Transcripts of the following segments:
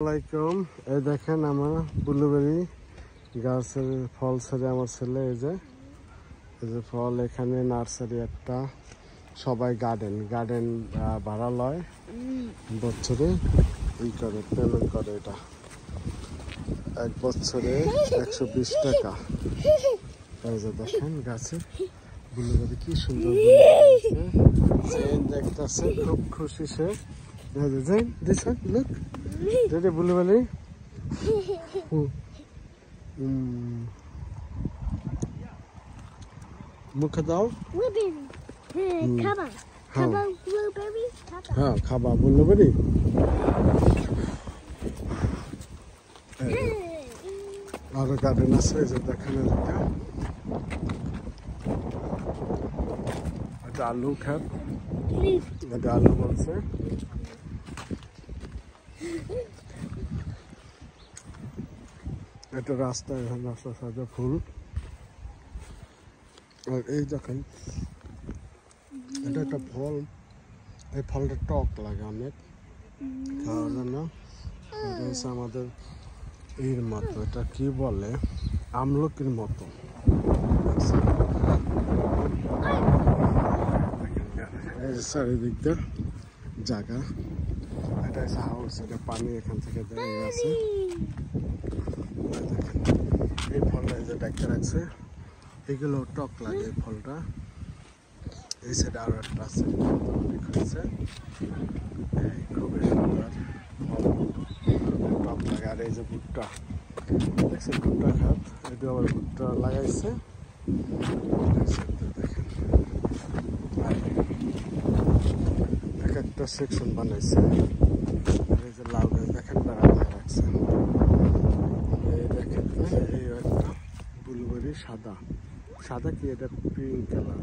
আসসালামাইকুম। এই দেখেন আমার ব্লুবেরি গাছের ফল ছেড়ে আমার ছেলে এই যে ফল এখানে নার্সারি একটা সবাই গার্ডেন ভাড়া লয় বছরে এই করে পেমেন্ট করে। এটা এক বছরে 120 টাকা। এই যে দেখেন গাছে ব্লুবেরি কি সুন্দর দেখতেছে, খুব খুশি সে। Dede blueberry. Muka daw? Blueberry. Kaba. Kaba blueberry. Ha, kaba blueberry. Aro garden আছে এই যে দেখেন এটা আলু ক্ষেত, এটা আলু বলছে। এটা রাস্তা, এখন রাস্তার সাথে ফুল। আর এই দেখেন এটা একটা ফল, এই ফলটা টক লাগে অনেক খাওয়ার জন্য। এটা হচ্ছে আমাদের এর মতো, এটা কি বলে আমলকির মতো। চারিদিক দিয়ে জায়গা, এটা হচ্ছে হাউস, এটা পানি এখান থেকে দাঁড়িয়ে আছে। এই ফলটা যে ডাক্তার রাখছে, এগুলো টক লাগে এই ফলটা। এই সাইডে আরো একটা আছে, অনেক হয়েছে, খুবই সুন্দর ফল, টক লাগে। আর এই যে ভুট্টা দেখছেন, ভুট্টা খাত, এটা আবার ভুট্টা লাগাইছে দেখেন। এক একটা সেকশন বানাইছে। আর এই যে লাউ গাছ দেখেন বেড়া দিয়ে রাখছে। এই একটা ব্লুবেরি সাদা সাদা কি এটা পিঙ্ক কালার,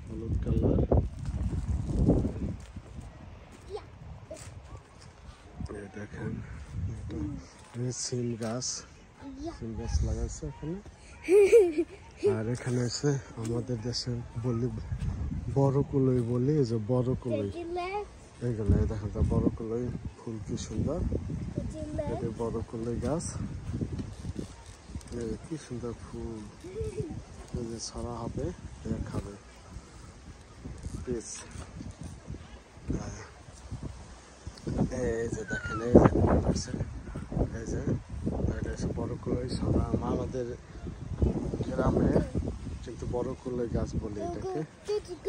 হলুদ কালার। দেখেন সিম গাছ লাগাইছে এখানে। আর এখানে আছে আমাদের দেশে বলি বড় কুলই বলি, এই যে বড় কুলই, এইগুলো দেখেন তো বড় কুলই ফুল কি সুন্দর। এটা বড় কুলই গাছ, কি সুন্দর ফুল, ছড়া হবে খাবে পিস। এই যে দেখেন এই যে এটা হচ্ছে বড় কুলই ছড়া। আমাদের গ্রামে কিন্তু বড় কুলই গাছ বলে এটাকে।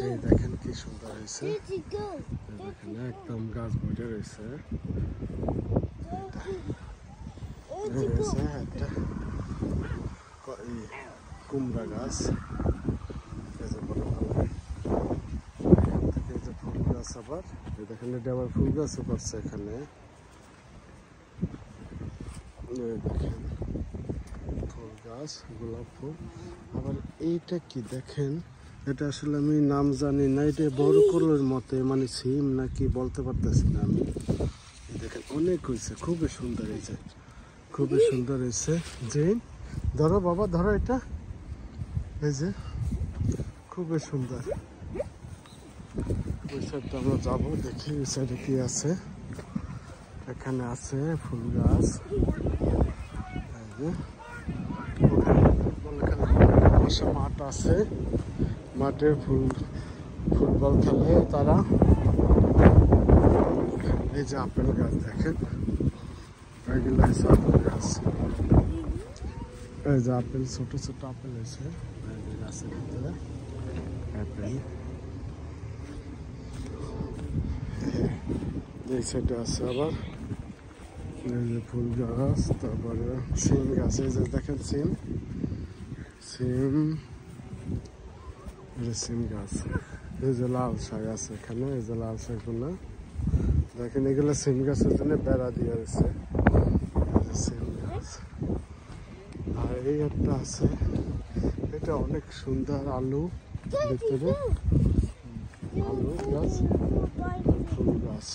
এই দেখেন কি সুন্দর হয়েছে, দেখেন একদম গাছ ভরে রয়েছে। একটা কুমড়া গাছ, ফুল গাছ, আবার দেখেন এটা আবার ফুল গাছও করছে এখানে। দেখেন ফুল গাছ, গোলাপ ফুল। আবার এইটা কি দেখেন, এটা আসলে আমি নাম জানি না, এটা বড় কুলোর মতে, মানে সিম নাকি বলতে পারতেছি না আমি। দেখেন অনেক হয়েছে, খুবই সুন্দর হয়েছে, খুবই সুন্দর হয়েছে। যে ধরো বাবা ধরো, এটা এই যে খুবই সুন্দর। ওই সাইডটা আমরা যাবো, দেখি ওই সাইডে কি আছে। এখানে আছে ফুল গাছ, মাঠ আছে, মাঠে ফুটবল খেলে তারা। এই যে আপেল গাছ দেখেন, এগুলো হচ্ছে আপেল গাছ। এই যে আপেল, ছোট ছোট আপেল হয়েছে গাছের ভিতরে, আপেল। এই সাইডে আছে আবার এই যে ফুল গাছ, তারপরে সিম গাছ। এই যে দেখেন সিম গাছ। এই যে লাল শাক আছে এখানে, এই যে লাল শাক গুলো দেখেন, এগুলো সিম গাছের জন্য বেড়া দিয়ে রয়েছে। সিম গাছ। আর এই একটা আছে, এটা অনেক সুন্দর, আলু ভিতরে, আলু গাছ, ফুল গাছ।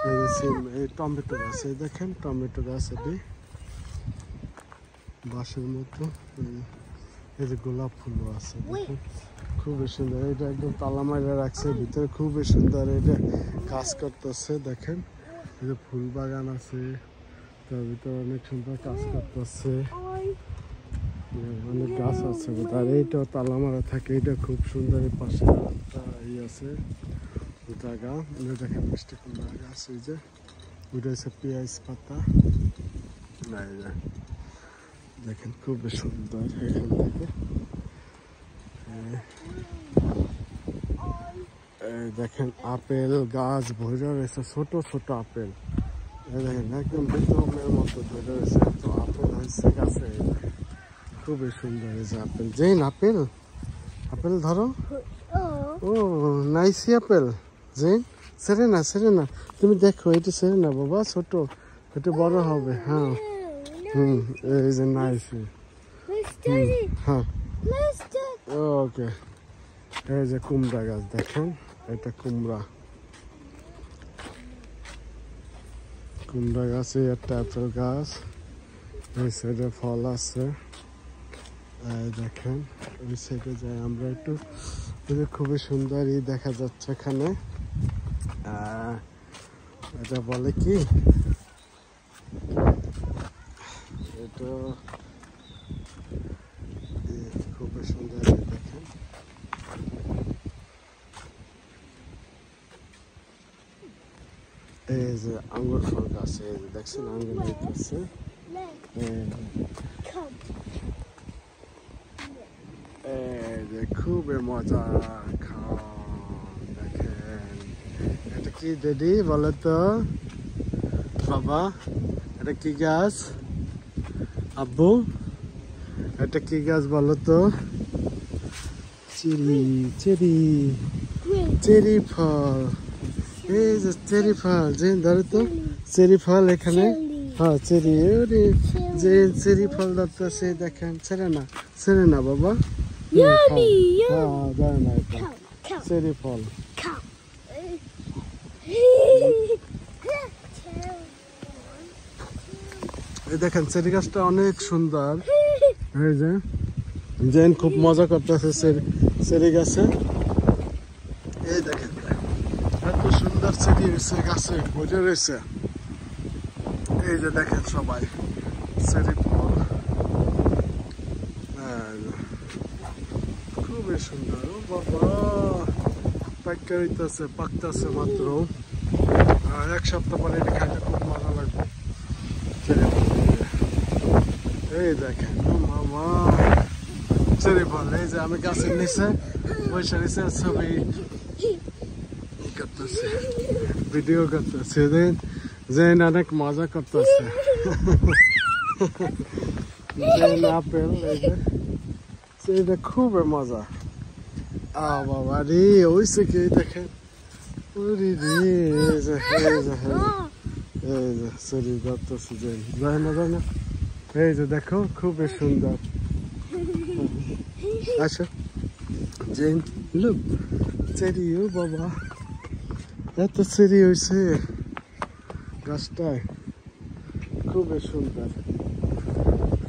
এই যে সিম, এই টমেটো গাছ, এই দেখেন টমেটো গাছ, এটি বাঁশের মতো। এই যে গোলাপ ফুলও আছে, দেখেন খুবই সুন্দর। এটা একদম তালা মাইরা রাখছে ভিতরে, খুবই সুন্দর। এটা কাজ করতেছে দেখেন। এই যে ফুল বাগান আছে, তার ভিতরে অনেক সুন্দর কাজ করতেছে, অনেক গাছ আছে। আর এইটা তালা মারা থাকে, এটা খুব সুন্দর। এই পাশে একটা আছে জায়গা, দেখেন মিষ্টি কুমড়া গাছ। এই যে ওইটা হচ্ছে পেঁয়াজ পাতা, দেখেন খুব সুন্দর। এখান থেকে দেখেন আপেল গাছ ভরে রয়েছে, ছোট ছোট আপেল। দেখেন একদম বেতমের মতো ধরে রয়েছে, তো আপেল হয়েছে গাছে, খুবই সুন্দর। এই যে আপেল, জেন আপেল, আপেল ধরো। ও নাইসি আপেল জেন, সেরে না, তুমি দেখো এটা সেরে না বাবা, ছোট, এটা বড় হবে। হ্যাঁ এই যে নাইসি। হ্যাঁ ওকে। এই যে কুমড়া গাছ দেখেন, এটা কুমড়া গাছে একটা আপেল গাছ, এই সাইডে ফল আছে। দেখেন ওই সাইডে যাই আমরা একটু, খুবই সুন্দর দেখা যাচ্ছে এখানে। এটা বলে কি, এটা খুবই সুন্দর দেখেন। এই যে আঙ্গুর ফল গাছ, এই যে দেখছেন আঙ্গুর হইতেছে। খুবই মজা খাওয়া। দেখেন এটা কি দিদি বলো তো বাবা, এটা কি গাছ? আব্বু এটা কি গাছ বলো তো? চেরি ফল। এই যে চেরি ফল, যে ধরো তো চেরি ফল এখানে। হ্যাঁ চেরি, যে চেরি ফল ধরতেছে দেখেন। ছেড়ে না বাবা, চেরি ফল। এই দেখেন চেরি গাছটা অনেক সুন্দর। এই যে জেন খুব মজা করতেছে চেরি গাছে। এই দেখেন এত সুন্দর চেরি হয়েছে গাছে, বোঝা রয়েছে। এই যে দেখেন সবাই চেরি ফল, খুবই সুন্দর। ও বাবা পাকতেছে মাত্র, আর এক সপ্তাহ পরে এটা খাইতে খুব মজা লাগবে। এই দেখেন মামা চেরি ফল। এই যে আমি গাছের নিচে বসে নিচে ছবি করতেছে, ভিডিও করতেছে, জেন অনেক মজা করতেছে। জেন আপেল, এই যে এটা খুবই মজা। বাবা রে ওইসে কে দেখেন, ওরে রে এই যে সরি করতেছে জেন, যায় না। এই যে দেখো খুবই সুন্দর। আচ্ছা জেন লুক চেরি, ও বাবা এত চেরি হয়েছে গাছটায়, খুবই সুন্দর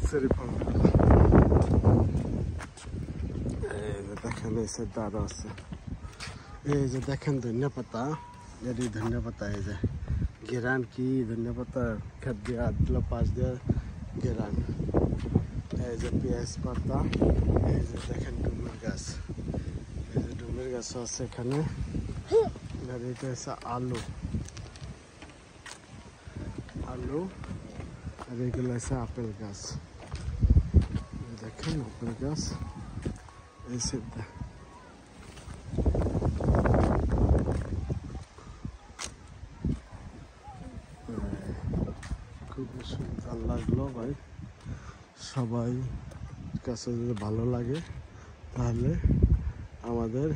চেরি ফল। এই যে দেখেন এসে দাঁড়া আছে। এই যে দেখেন ধনিয়া পাতা, এটি ধনিয়া পাতা। এই যে গেরান কি ধনিয়া পাতা খেত দিয়ে দিল, পাশ দিয়ে গেরান। এই যে পেঁয়াজ পাতা। এই যে দেখেন ডুমের গাছ, এই যে ডুমের গাছ আছে এখানে। আর এটা হচ্ছে আলু, আর এগুলো হচ্ছে আপেল গাছ। দেখেন আপেল গাছ, এই সেটা খুবই সুন্দর লাগলো ভাই। সবাই কাছে যদি ভালো লাগে তাহলে আমাদের